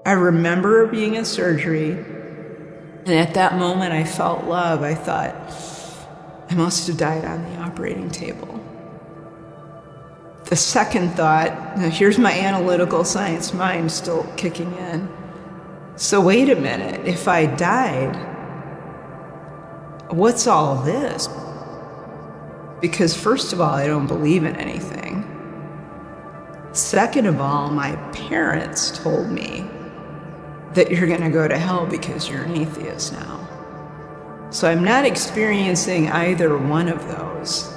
I remember being in surgery, and at that moment I felt love. I thought, I must have died on the operating table. The second thought, now here's my analytical science mind still kicking in. So wait a minute, if I died, what's all this? Because first of all, I don't believe in anything. Second of all, my parents told me that you're going to go to hell because you're an atheist now. So I'm not experiencing either one of those.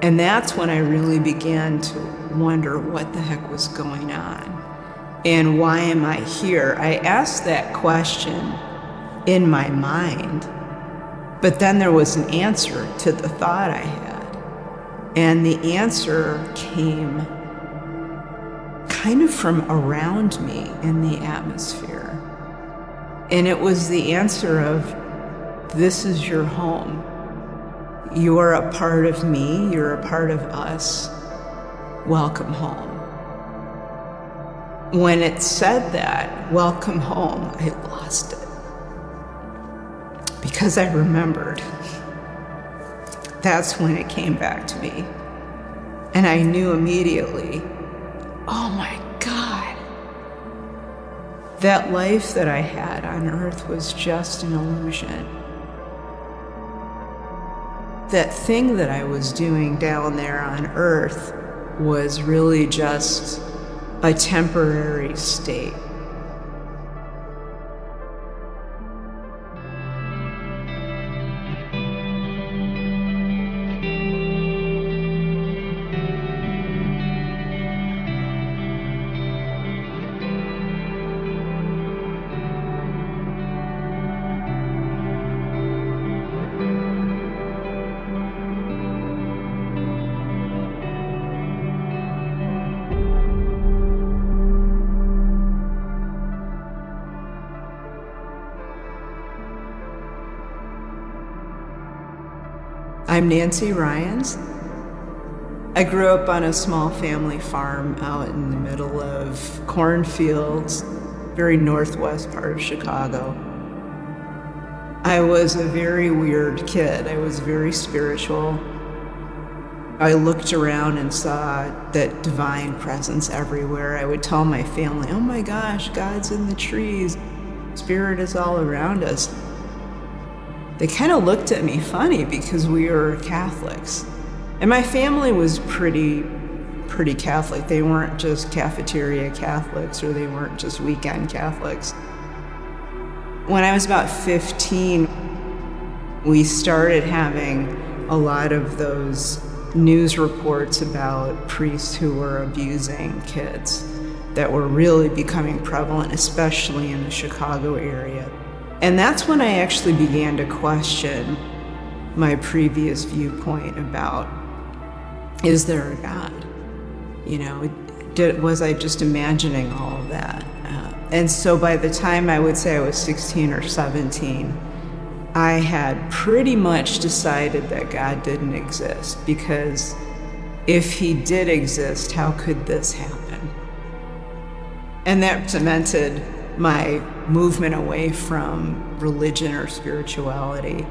And that's when I really began to wonder what the heck was going on and why am I here? I asked that question in my mind, but then there was an answer to the thought I had. And the answer came kind of from around me in the atmosphere. And it was the answer of, this is your home. You're a part of me, you're a part of us. Welcome home. When it said that, welcome home, I lost it. Because I remembered. That's when it came back to me. And I knew immediately, oh my God, that life that I had on earth was just an illusion. That thing that I was doing down there on earth was really just a temporary state. I'm Nancy Ryans. I grew up on a small family farm out in the middle of cornfields, very northwest part of Chicago. I was a very weird kid. I was very spiritual. I looked around and saw that divine presence everywhere. I would tell my family, oh my gosh, God's in the trees. Spirit is all around us. They kind of looked at me funny because we were Catholics. And my family was pretty Catholic. They weren't just cafeteria Catholics, or they weren't just weekend Catholics. When I was about 15, we started having a lot of those news reports about priests who were abusing kids that were really becoming prevalent, especially in the Chicago area. And that's when I actually began to question my previous viewpoint about, is there a God? You know, was I just imagining all of that? And so by the time I would say I was 16 or 17, I had pretty much decided that God didn't exist, because if he did exist, how could this happen? And that cemented my movement away from religion or spirituality.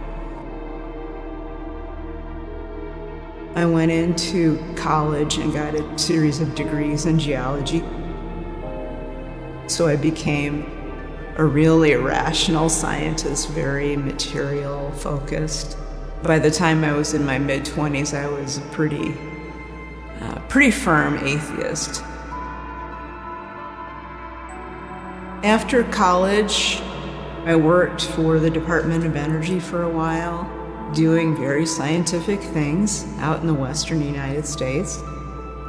I went into college and got a series of degrees in geology. So I became a really rational scientist, very material focused. By the time I was in my mid-20s, I was a pretty firm atheist. After college, I worked for the Department of Energy for a while, doing very scientific things out in the western United States.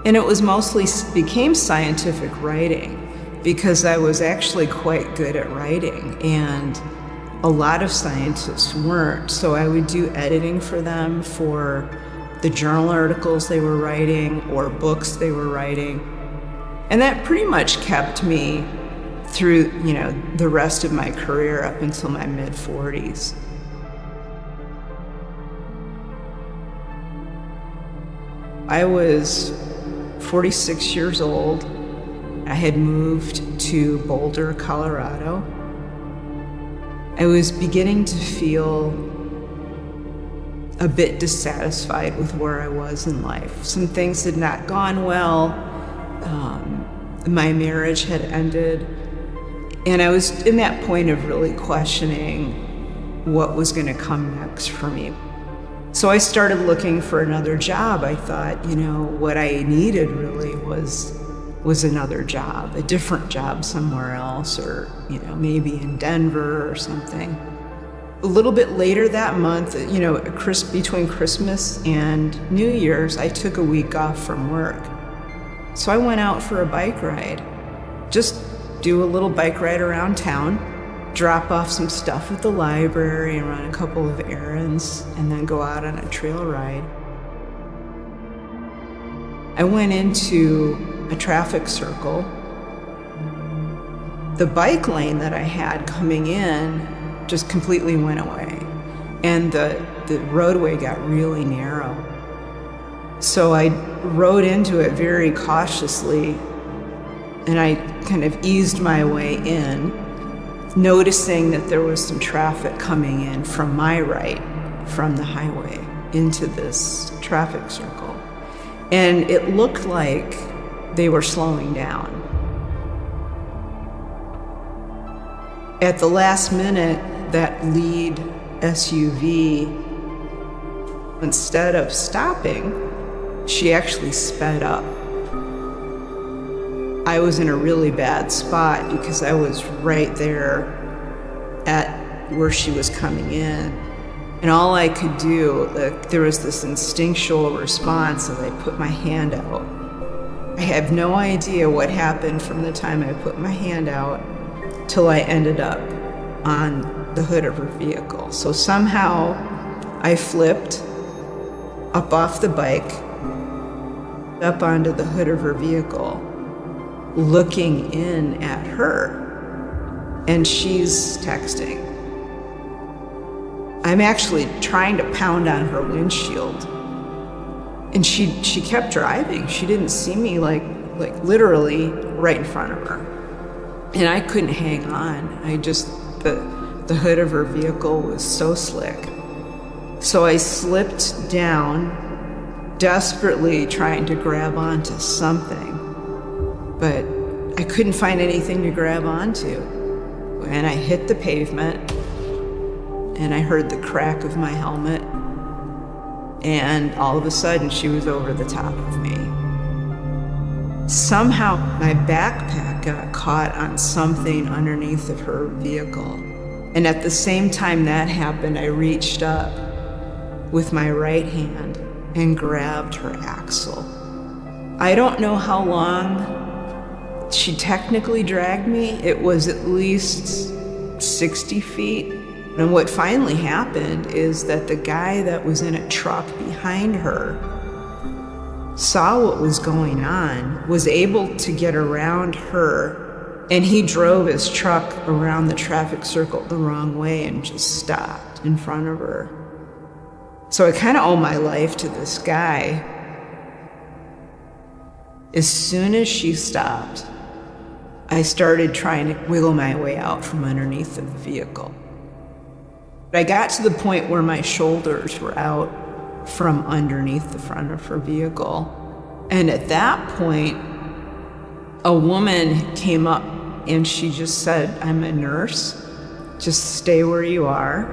And it was mostly became scientific writing, because I was actually quite good at writing, and a lot of scientists weren't. So I would do editing for them for the journal articles they were writing or books they were writing. And that pretty much kept me through, the rest of my career up until my mid-40s. I was 46 years old. I had moved to Boulder, Colorado. I was beginning to feel a bit dissatisfied with where I was in life. Some things had not gone well. My marriage had ended. And I was in that point of really questioning what was going to come next for me. So I started looking for another job. I thought, what I needed really was another job, a different job somewhere else, or, maybe in Denver or something. A little bit later that month, between Christmas and New Year's, I took a week off from work. So I went out for a bike ride. Just do a little bike ride around town, drop off some stuff at the library and run a couple of errands, and then go out on a trail ride. I went into a traffic circle. The bike lane that I had coming in just completely went away, and the roadway got really narrow. So I rode into it very cautiously, and I kind of eased my way in, noticing that there was some traffic coming in from my right, from the highway, into this traffic circle. And it looked like they were slowing down. At the last minute, that lead SUV, instead of stopping, she actually sped up. I was in a really bad spot because I was right there at where she was coming in. And all I could do, there was this instinctual response as I put my hand out. I have no idea what happened from the time I put my hand out till I ended up on the hood of her vehicle. So somehow I flipped up off the bike, up onto the hood of her vehicle, looking in at her, and she's texting. I'm actually trying to pound on her windshield, and she kept driving. She didn't see me, like literally right in front of her, and I couldn't hang on. The hood of her vehicle was so slick. So I slipped down, desperately trying to grab onto something, but I couldn't find anything to grab onto. And I hit the pavement, and I heard the crack of my helmet, and all of a sudden she was over the top of me. Somehow my backpack got caught on something underneath of her vehicle. And at the same time that happened, I reached up with my right hand and grabbed her axle. I don't know how long she technically dragged me. It was at least 60 feet. And what finally happened is that the guy that was in a truck behind her saw what was going on, was able to get around her, and he drove his truck around the traffic circle the wrong way and just stopped in front of her. So I kind of owe my life to this guy. As soon as she stopped, I started trying to wiggle my way out from underneath the vehicle. But I got to the point where my shoulders were out from underneath the front of her vehicle. And at that point, a woman came up and she just said, "I'm a nurse, just stay where you are."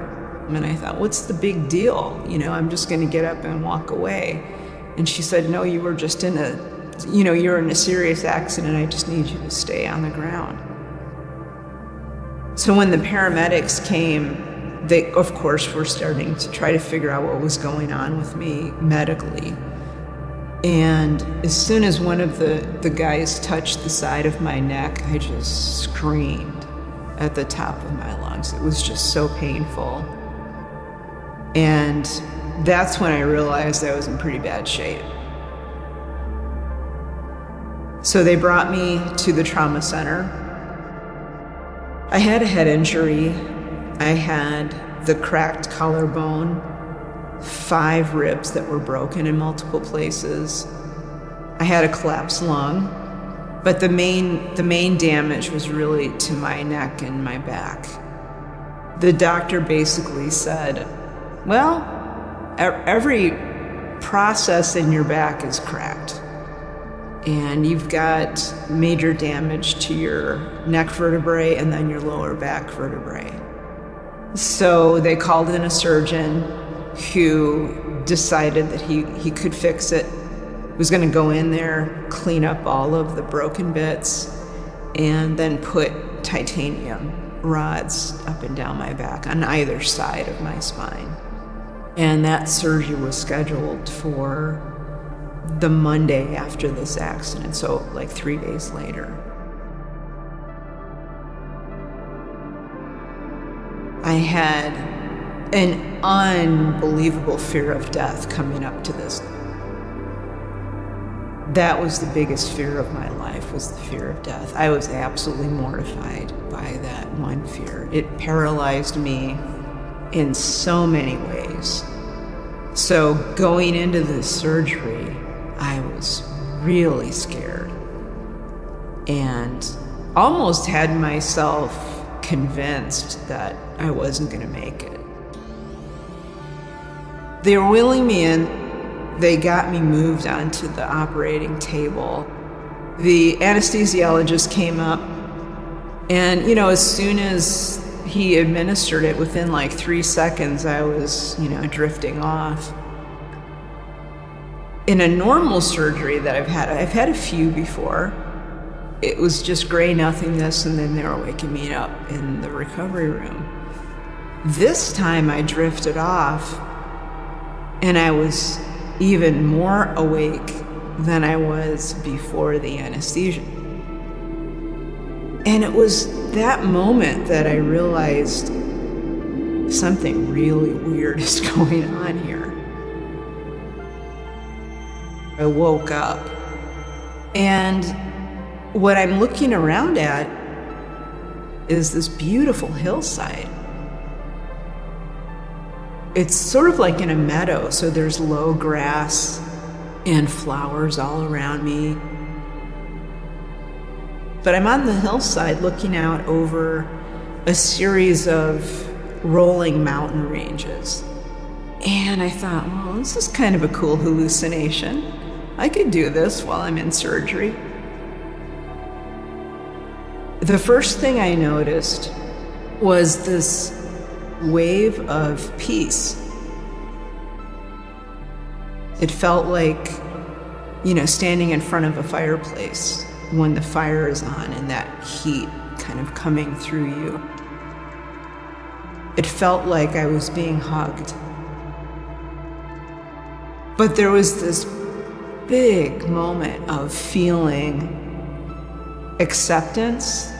And I thought, what's the big deal? I'm just gonna get up and walk away. And she said, "No, you were just you're in a serious accident. I just need you to stay on the ground." So when the paramedics came, they, of course, were starting to try to figure out what was going on with me medically. And as soon as one of the guys touched the side of my neck, I just screamed at the top of my lungs. It was just so painful. And that's when I realized I was in pretty bad shape. So they brought me to the trauma center. I had a head injury. I had the cracked collarbone, 5 ribs that were broken in multiple places. I had a collapsed lung, But the main damage was really to my neck and my back. The doctor basically said, well, every process in your back is cracked. And you've got major damage to your neck vertebrae and then your lower back vertebrae. So they called in a surgeon who decided that he could fix it, was going to go in there, clean up all of the broken bits, and then put titanium rods up and down my back on either side of my spine. And that surgery was scheduled for the Monday after this accident, so like 3 days later. I had an unbelievable fear of death coming up to this. That was the biggest fear of my life, was the fear of death. I was absolutely mortified by that one fear. It paralyzed me in so many ways. So going into this surgery, I was really scared and almost had myself convinced that I wasn't going to make it. They were wheeling me in. They got me moved onto the operating table. The anesthesiologist came up, and as soon as he administered it, within like 3 seconds, I was, drifting off. In a normal surgery that I've had a few before, it was just gray nothingness, and then they were waking me up in the recovery room. This time I drifted off, and I was even more awake than I was before the anesthesia. And it was that moment that I realized something really weird is going on here. I woke up, and what I'm looking around at is this beautiful hillside. It's sort of like in a meadow, so there's low grass and flowers all around me. But I'm on the hillside looking out over a series of rolling mountain ranges. And I thought, well, this is kind of a cool hallucination. I could do this while I'm in surgery. The first thing I noticed was this wave of peace. It felt like, standing in front of a fireplace when the fire is on and that heat kind of coming through you. It felt like I was being hugged. But there was this big moment of feeling acceptance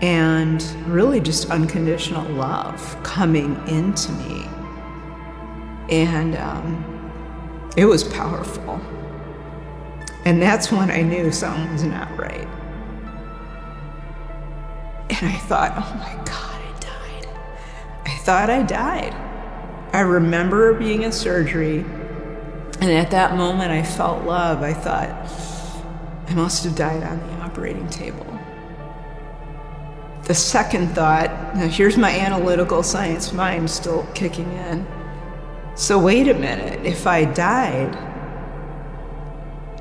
and really just unconditional love coming into me. And it was powerful. And that's when I knew something was not right. And I thought, oh my God, I died. I thought I died. I remember being in surgery, and at that moment I felt love. I thought, I must have died on the operating table. The second thought, now here's my analytical science mind still kicking in. So wait a minute, if I died,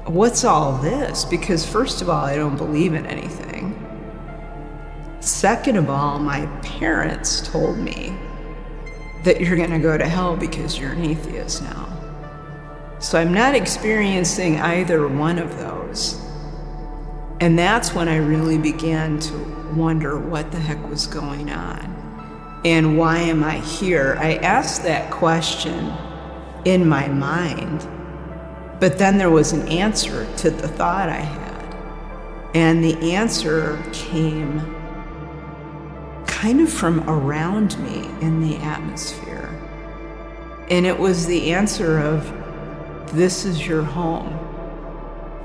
what's all this? Because first of all, I don't believe in anything. Second of all, my parents told me that you're gonna go to hell because you're an atheist now. So I'm not experiencing either one of those. And that's when I really began to wonder what the heck was going on and why am I here? I asked that question in my mind, but then there was an answer to the thought I had. And the answer came kind of from around me in the atmosphere. And it was the answer of, this is your home.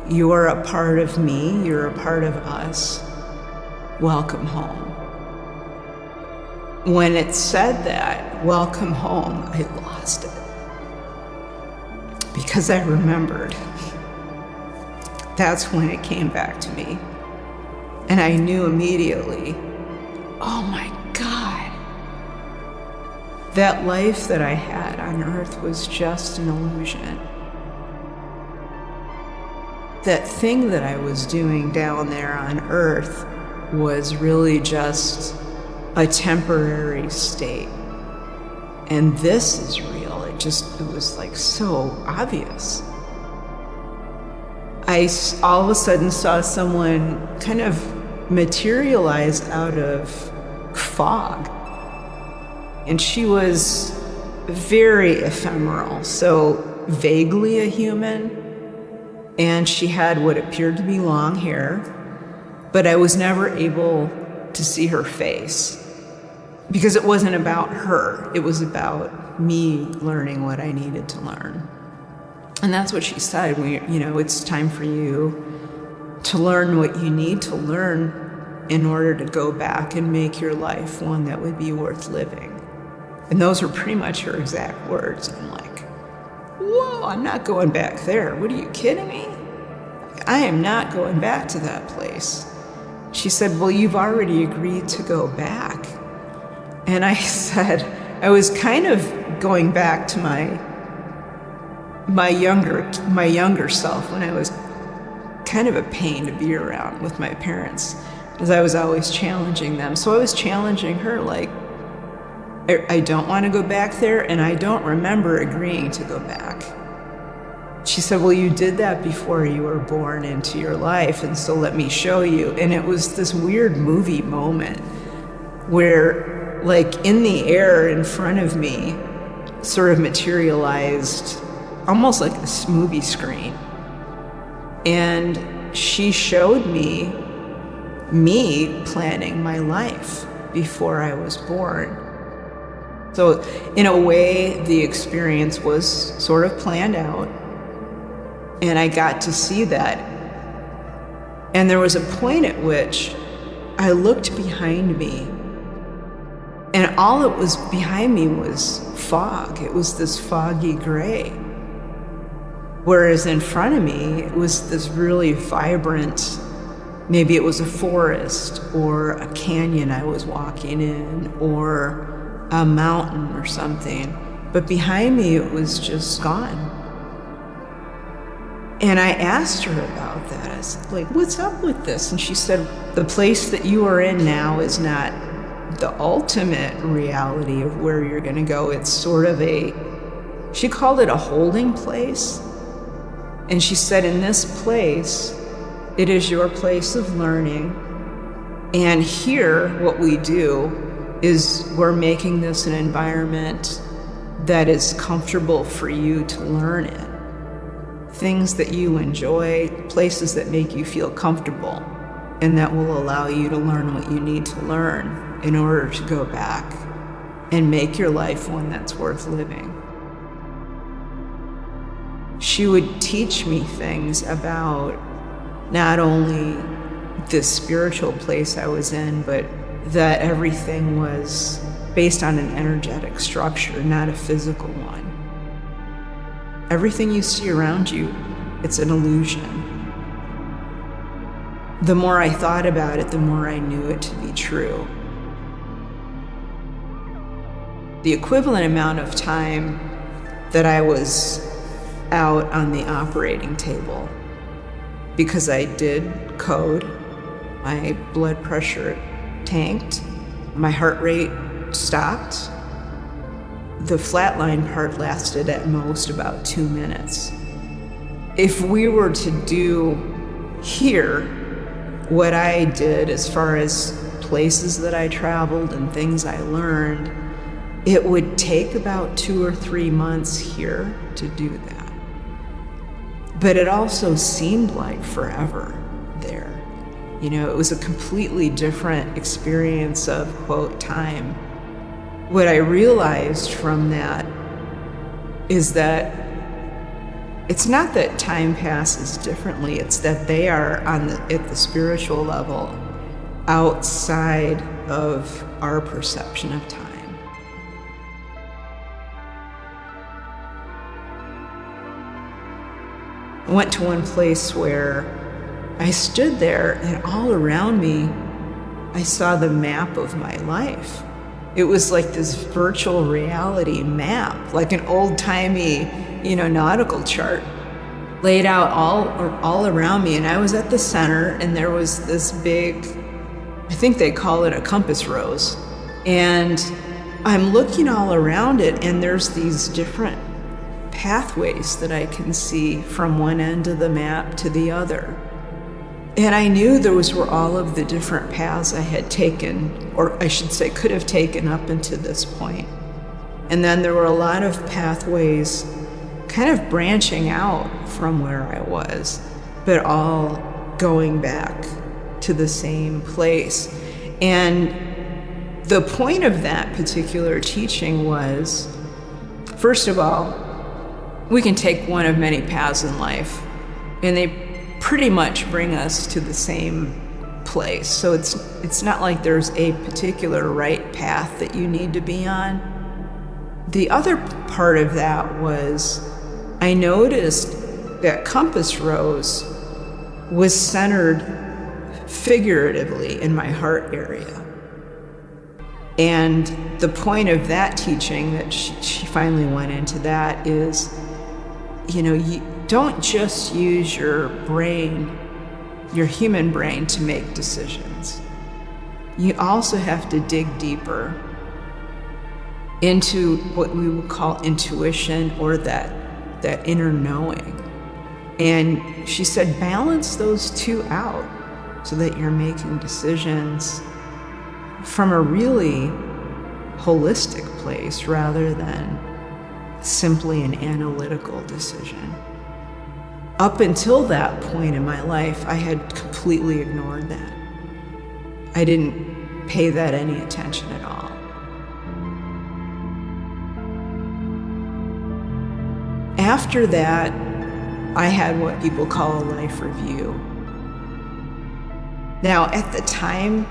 You're a part of me, you're a part of us. Welcome home. When it said that, welcome home, I lost it. Because I remembered. That's when it came back to me. And I knew immediately, oh my God, that life that I had on earth was just an illusion. That thing that I was doing down there on earth was really just a temporary state. And this is real. It was like so obvious. I all of a sudden saw someone kind of materialize out of fog. And she was very ephemeral, so vaguely a human. And she had what appeared to be long hair, but I was never able to see her face because it wasn't about her. It was about me learning what I needed to learn. And that's what she said. It's time for you to learn what you need to learn in order to go back and make your life one that would be worth living. And those were pretty much her exact words. I'm like, whoa, I'm not going back there. What are you kidding me? I am not going back to that place. She said, well, you've already agreed to go back. And I said, I was kind of going back to my younger self when I was kind of a pain to be around with my parents, because I was always challenging them. So I was challenging her, like, I don't want to go back there, and I don't remember agreeing to go back. She said, well, you did that before you were born into your life, and so let me show you. And it was this weird movie moment where, like, in the air in front of me sort of materialized almost like this movie screen. And she showed me planning my life before I was born. So in a way, the experience was sort of planned out, and I got to see that. And there was a point at which I looked behind me, and all that was behind me was fog. It was this foggy gray. Whereas in front of me, it was this really vibrant, maybe it was a forest or a canyon I was walking in, or a mountain or something. But behind me, it was just gone. And I asked her about that. I was like, what's up with this? And she said, the place that you are in now is not the ultimate reality of where you're going to go. It's sort of she called it a holding place. And she said, in this place, it is your place of learning. And here, what we do is we're making this an environment that is comfortable for you to learn in. Things that you enjoy, places that make you feel comfortable, and that will allow you to learn what you need to learn in order to go back and make your life one that's worth living. She would teach me things about not only this spiritual place I was in, but that everything was based on an energetic structure, not a physical one. Everything you see around you, it's an illusion. The more I thought about it, the more I knew it to be true. The equivalent amount of time that I was out on the operating table, because I did code, my blood pressure tanked, my heart rate stopped. The flatline part lasted at most about 2 minutes. If we were to do here what I did as far as places that I traveled and things I learned, it would take about 2 or 3 months here to do that. But it also seemed like forever there. It was a completely different experience of, quote, time. What I realized from that is that it's not that time passes differently, it's that they are at the spiritual level outside of our perception of time. I went to one place where I stood there, and all around me, I saw the map of my life. It was like this virtual reality map, like an old-timey, nautical chart, laid out all around me. And I was at the center, and there was this big, I think they call it a compass rose. And I'm looking all around it, and there's these different pathways that I can see from one end of the map to the other. And I knew those were all of the different paths I had taken, or I should say could have taken up until this point. And then there were a lot of pathways kind of branching out from where I was, but all going back to the same place. And the point of that particular teaching was, first of all, we can take one of many paths in life, and they pretty much bring us to the same place. So it's not like there's a particular right path that you need to be on. The other part of that was I noticed that compass rose was centered figuratively in my heart area. And the point of that teaching that she finally went into that is, you don't just use your brain, your human brain, to make decisions. You also have to dig deeper into what we would call intuition, or that inner knowing. And she said, balance those two out so that you're making decisions from a really holistic place rather than simply an analytical decision. Up until that point in my life, I had completely ignored that. I didn't pay that any attention at all. After that, I had what people call a life review. Now, at the time,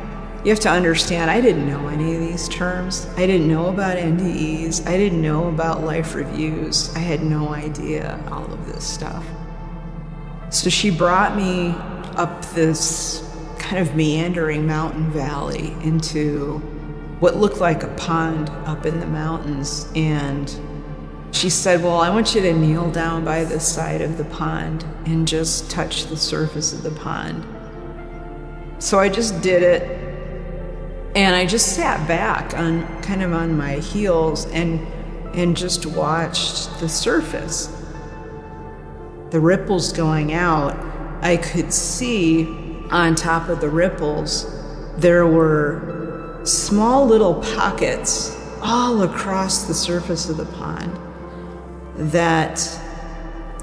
you have to understand, I didn't know any of these terms. I didn't know about NDEs. I didn't know about life reviews. I had no idea all of this stuff. So she brought me up this kind of meandering mountain valley into what looked like a pond up in the mountains. And she said, well, I want you to kneel down by the side of the pond and just touch the surface of the pond. So I just did it, and I just sat back on my heels and just watched the surface. The ripples going out, I could see on top of the ripples, there were small little pockets all across the surface of the pond that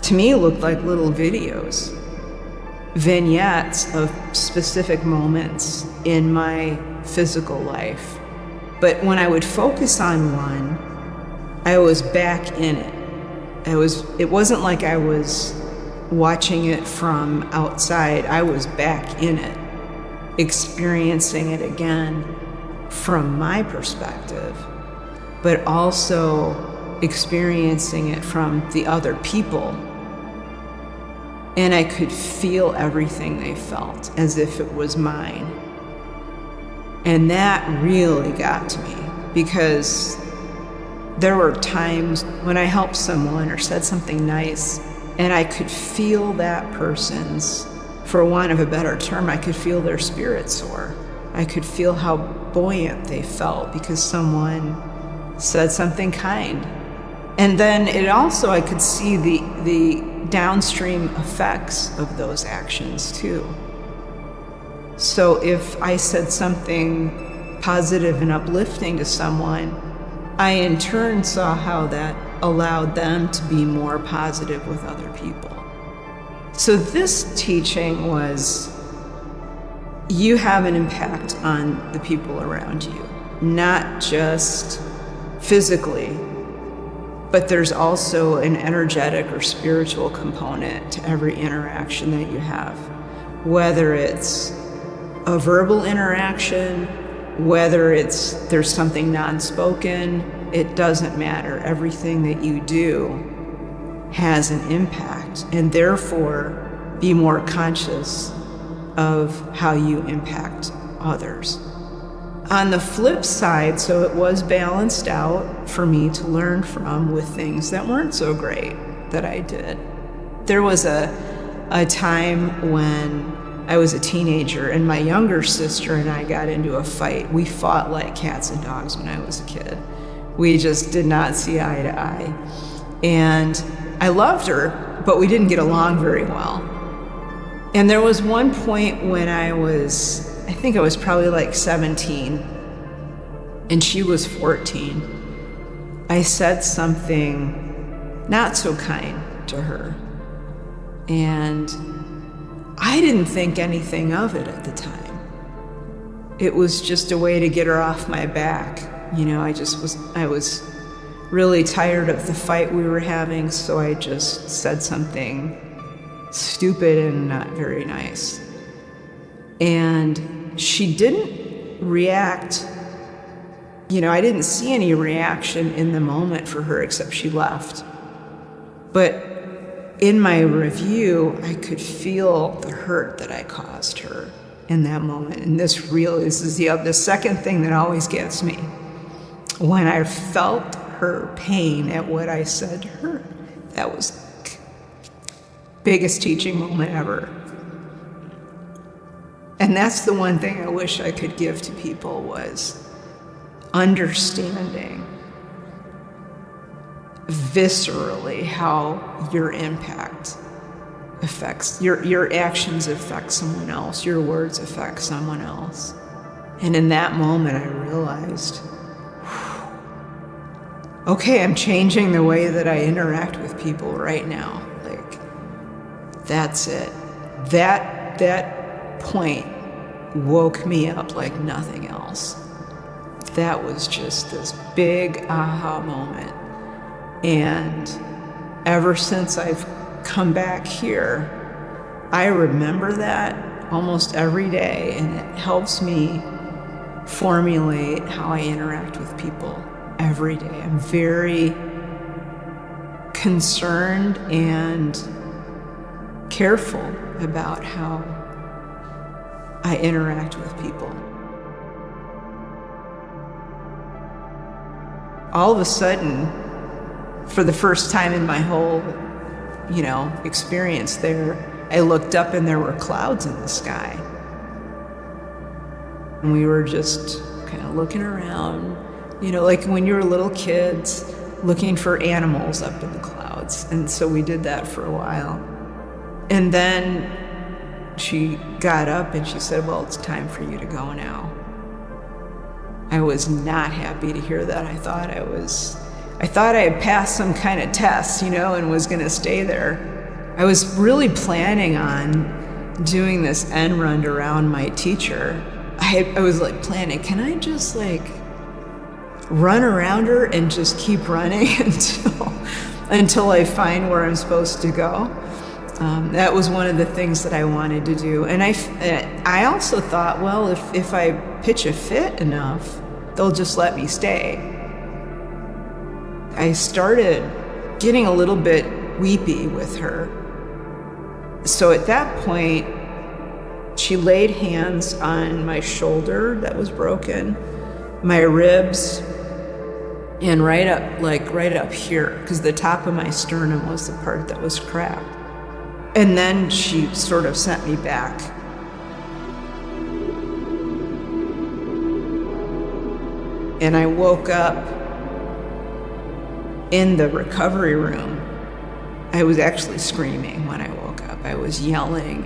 to me looked like little videos, vignettes of specific moments in my physical life. But when I would focus on one, I was back in it. It wasn't like I was watching it from outside. I was back in it, experiencing it again from my perspective, but also experiencing it from the other people. And I could feel everything they felt as if it was mine. And that really got to me, because there were times when I helped someone or said something nice, and I could feel that person's, for want of a better term, I could feel their spirit soar. I could feel how buoyant they felt because someone said something kind. And then I could see the downstream effects of those actions too. So if I said something positive and uplifting to someone, I in turn saw how that allowed them to be more positive with other people. So this teaching was, you have an impact on the people around you, not just physically, but there's also an energetic or spiritual component to every interaction that you have, whether it's a verbal interaction, whether there's something non-spoken, it doesn't matter. Everything that you do has an impact, and therefore be more conscious of how you impact others. On the flip side, so it was balanced out for me to learn from with things that weren't so great that I did. There was a time when I was a teenager and my younger sister and I got into a fight. We fought like cats and dogs when I was a kid. We just did not see eye to eye. And I loved her, but we didn't get along very well. And there was one point when I think I was probably like 17 and she was 14. I said something not so kind to her. And I didn't think anything of it at the time. It was just a way to get her off my back. You know, I was really tired of the fight we were having, so I just said something stupid and not very nice. And she didn't react. You know, I didn't see any reaction in the moment for her except she left. But in my review, I could feel the hurt that I caused her in that moment. And this is the second thing that always gets me. When I felt her pain at what I said to her, that was the biggest teaching moment ever. And that's the one thing I wish I could give to people was understanding viscerally how your impact affects, your actions affect someone else, your words affect someone else. And in that moment I realized, okay, I'm changing the way that I interact with people right now. Like, that's it. That point woke me up like nothing else. That was just this big aha moment. And ever since I've come back here, I remember that almost every day, and it helps me formulate how I interact with people every day. I'm very concerned and careful about how I interact with people. All of a sudden, for the first time in my whole, experience there, I looked up and there were clouds in the sky. And we were just kind of looking around, like when you were little kids looking for animals up in the clouds. And so we did that for a while. And then she got up and she said, well, it's time for you to go now. I was not happy to hear that. I thought I had passed some kind of test, and was going to stay there. I was really planning on doing this end run around my teacher. I was planning, can I just run around her and just keep running until I find where I'm supposed to go? That was one of the things that I wanted to do. And I also thought, well, if I pitch a fit enough, they'll just let me stay. I started getting a little bit weepy with her. So at that point, she laid hands on my shoulder that was broken, my ribs, and right up here, because the top of my sternum was the part that was cracked. And then she sort of sent me back. And I woke up in the recovery room. I was actually screaming when I woke up. I was yelling,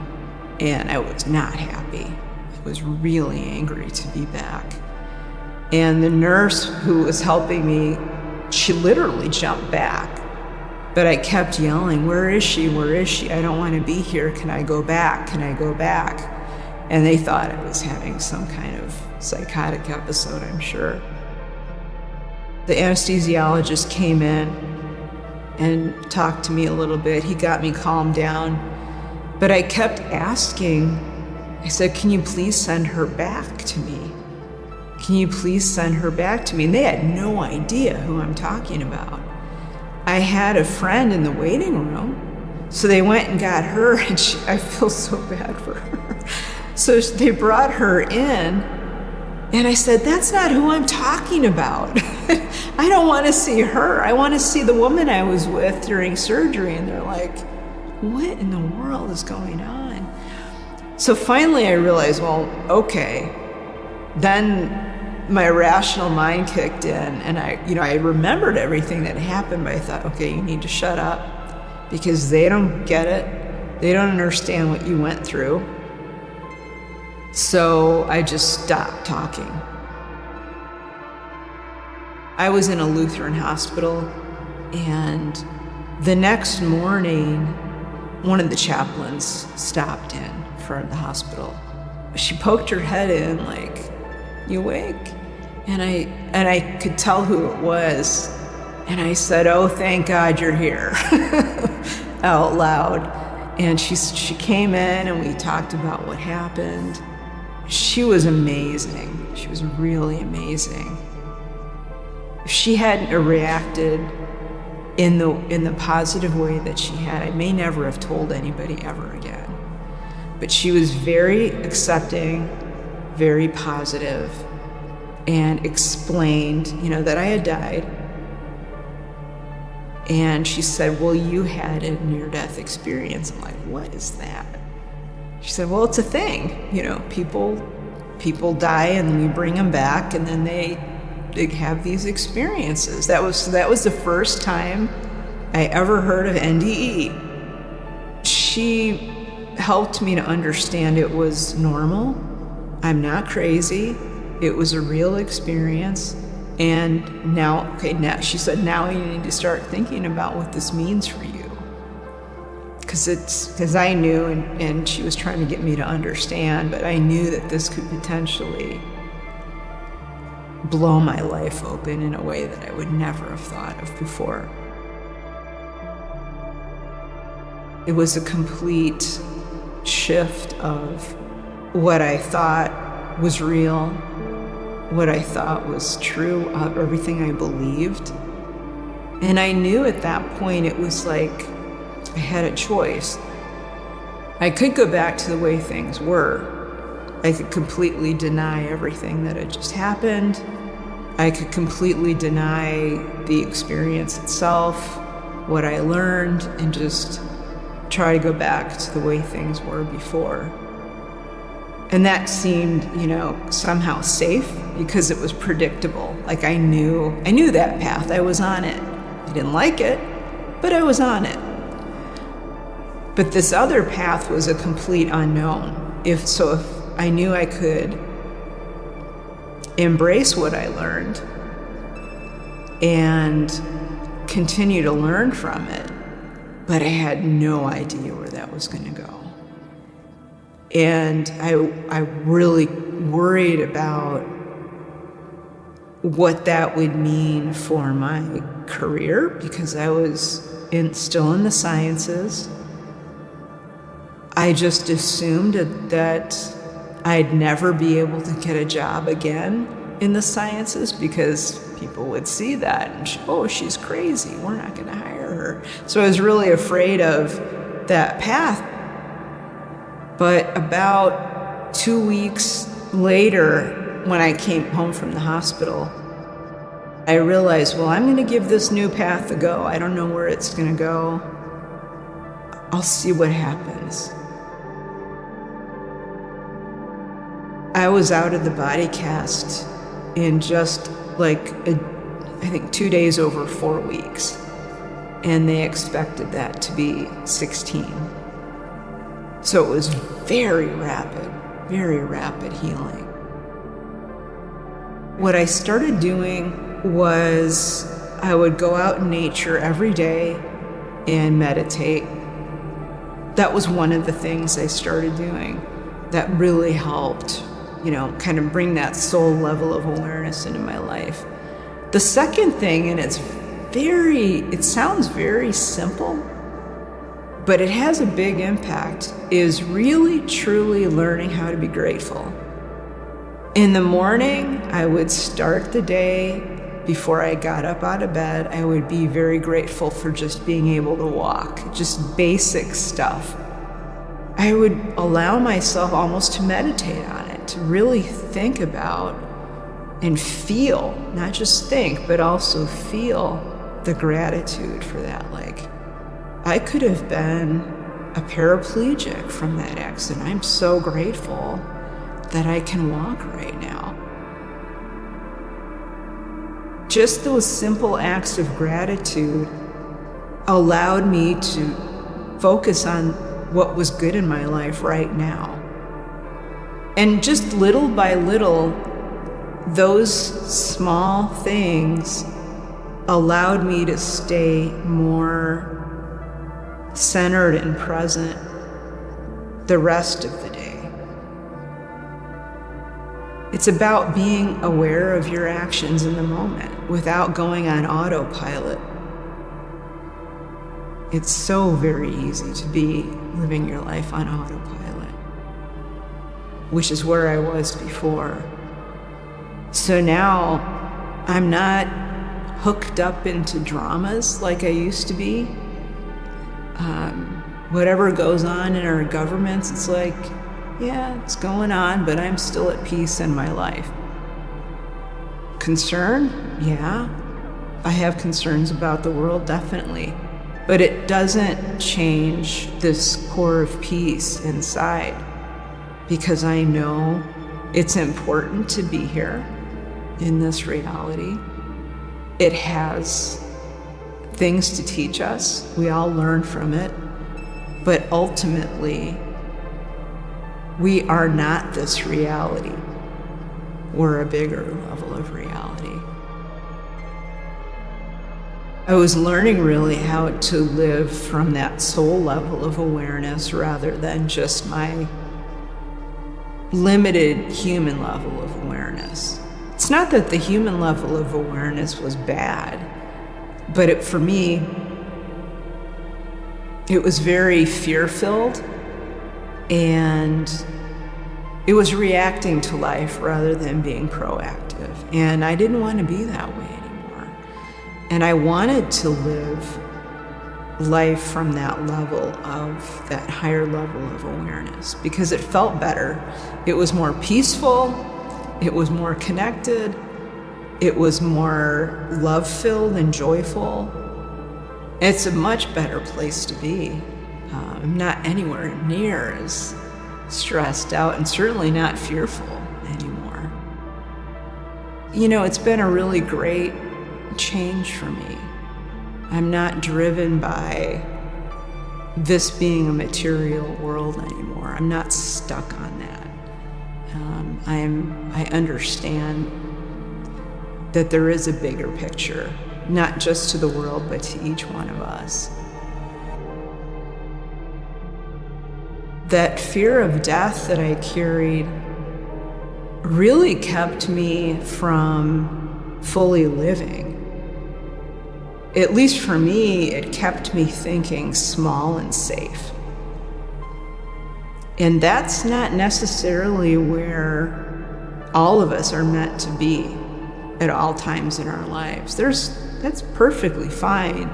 and I was not happy. I was really angry to be back. And the nurse who was helping me, she literally jumped back. But I kept yelling, where is she? Where is she? I don't want to be here. Can I go back? Can I go back? And they thought I was having some kind of psychotic episode, I'm sure. The anesthesiologist came in and talked to me a little bit. He got me calmed down. But I kept asking, I said, can you please send her back to me? Can you please send her back to me? And they had no idea who I'm talking about. I had a friend in the waiting room, so they went and got her, and I feel so bad for her. So they brought her in, and I said, that's not who I'm talking about. I don't want to see her. I want to see the woman I was with during surgery. And they're like, what in the world is going on? So finally I realized, well, okay. Then my rational mind kicked in, and I remembered everything that happened, but I thought, okay, you need to shut up because they don't get it. They don't understand what you went through. So I just stopped talking. I was in a Lutheran hospital, and the next morning, one of the chaplains stopped in front of the hospital. She poked her head in like, you awake? And I could tell who it was. And I said, oh, thank God you're here, out loud. And she came in and we talked about what happened. She was amazing. She was really amazing. If she hadn't reacted in the positive way that she had, I may never have told anybody ever again. But she was very accepting, very positive, and explained, that I had died. And she said, well, you had a near-death experience. I'm like, what is that? She said, well, it's a thing. People die and we bring them back, and then they have these experiences. That was the first time I ever heard of NDE. She helped me to understand it was normal. I'm not crazy. It was a real experience. And now she said, now you need to start thinking about what this means for you. Because I knew, and she was trying to get me to understand, but I knew that this could potentially blow my life open in a way that I would never have thought of before. It was a complete shift of what I thought was real, what I thought was true, of everything I believed. And I knew at that point it was like I had a choice. I could go back to the way things were. I could completely deny everything that had just happened. I could completely deny the experience itself, what I learned, and just try to go back to the way things were before. And that seemed, somehow safe because it was predictable. Like I knew that path. I was on it. I didn't like it, but I was on it. But this other path was a complete unknown. If I knew I could embrace what I learned and continue to learn from it, but I had no idea where that was going to go. And I really worried about what that would mean for my career because I was still in the sciences. I just assumed that I'd never be able to get a job again in the sciences because people would see that and, she's crazy, we're not going to hire her. So I was really afraid of that path. But about 2 weeks later, when I came home from the hospital, I realized, I'm going to give this new path a go. I don't know where it's going to go. I'll see what happens. I was out of the body cast in just I think 2 days over 4 weeks. And they expected that to be 16. So it was very rapid healing. What I started doing was I would go out in nature every day and meditate. That was one of the things I started doing that really helped, kind of bring that soul level of awareness into my life. The second thing, and it sounds very simple, but it has a big impact, is really, truly learning how to be grateful. In the morning, I would start the day before I got up out of bed. I would be very grateful for just being able to walk, just basic stuff. I would allow myself almost to meditate on it, to really think about and feel, not just think, but also feel the gratitude for that. Like, I could have been a paraplegic from that accident. I'm so grateful that I can walk right now. Just those simple acts of gratitude allowed me to focus on what was good in my life right now. And just little by little, those small things allowed me to stay more centered and present the rest of the day. It's about being aware of your actions in the moment without going on autopilot. It's so very easy to be living your life on autopilot, which is where I was before. So now I'm not hooked up into dramas like I used to be. Whatever goes on in our governments, it's like, yeah, it's going on, but I'm still at peace in my life. Concern? Yeah. I have concerns about the world, definitely. But it doesn't change this core of peace inside, because I know it's important to be here in this reality. It has things to teach us. We all learn from it. But ultimately, we are not this reality. We're a bigger level of reality. I was learning really how to live from that soul level of awareness rather than just my limited human level of awareness. It's not that the human level of awareness was bad, but for me, it was very fear-filled, and it was reacting to life rather than being proactive. And I didn't want to be that way anymore. And I wanted to live life from that level of, that higher level of awareness, because it felt better. It was more peaceful. It was more connected. It was more love-filled and joyful. It's a much better place to be. I'm not anywhere near as stressed out, and certainly not fearful anymore. You know, it's been a really great change for me. I'm not driven by this being a material world anymore. I'm not stuck on that. I understand that there is a bigger picture, not just to the world, but to each one of us. That fear of death that I carried really kept me from fully living. At least for me, it kept me thinking small and safe. And that's not necessarily where all of us are meant to be at all times in our lives. That's perfectly fine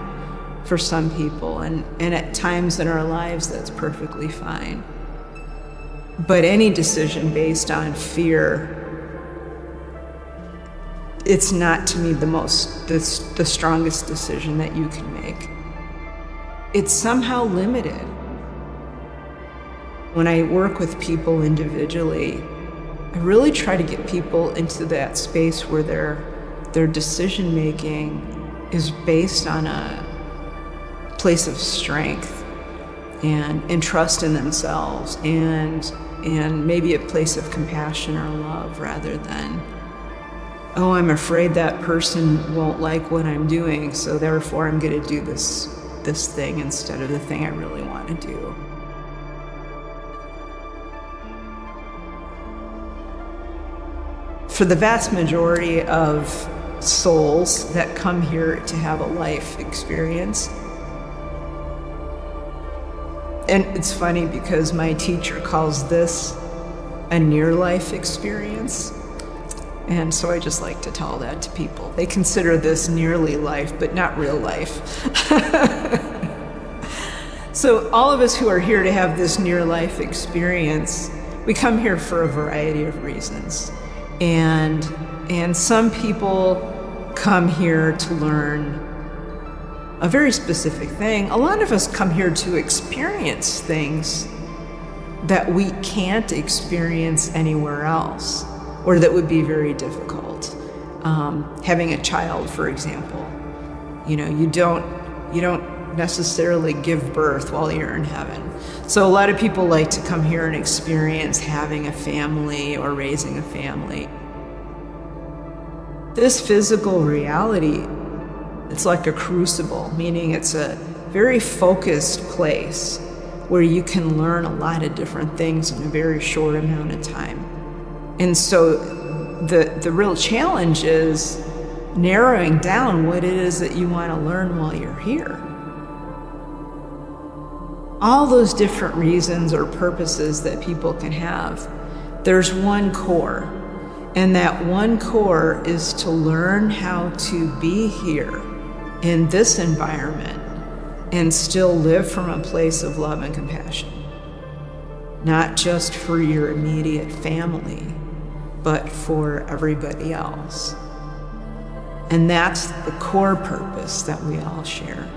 for some people, and at times in our lives that's perfectly fine. But any decision based on fear, it's not, to me, the strongest decision that you can make. It's somehow limited. When I work with people individually, I really try to get people into that space where their decision making is based on a place of strength and trust in themselves, and maybe a place of compassion or love, rather than, oh, I'm afraid that person won't like what I'm doing, so therefore I'm going to do this thing instead of the thing I really want to do. For the vast majority of souls that come here to have a life experience, and it's funny because my teacher calls this a near-life experience, and so I just like to tell that to people. They consider this nearly life, but not real life. So all of us who are here to have this near-life experience, we come here for a variety of reasons. And some people come here to learn a very specific thing. A lot of us come here to experience things that we can't experience anywhere else, or that would be very difficult. Having a child, for example, you don't necessarily give birth while you're in heaven. So a lot of people like to come here and experience having a family or raising a family. This physical reality, it's like a crucible, meaning it's a very focused place where you can learn a lot of different things in a very short amount of time. And so the real challenge is narrowing down what it is that you want to learn while you're here. All those different reasons or purposes that people can have, there's one core. And that one core is to learn how to be here in this environment and still live from a place of love and compassion. Not just for your immediate family, but for everybody else. And that's the core purpose that we all share.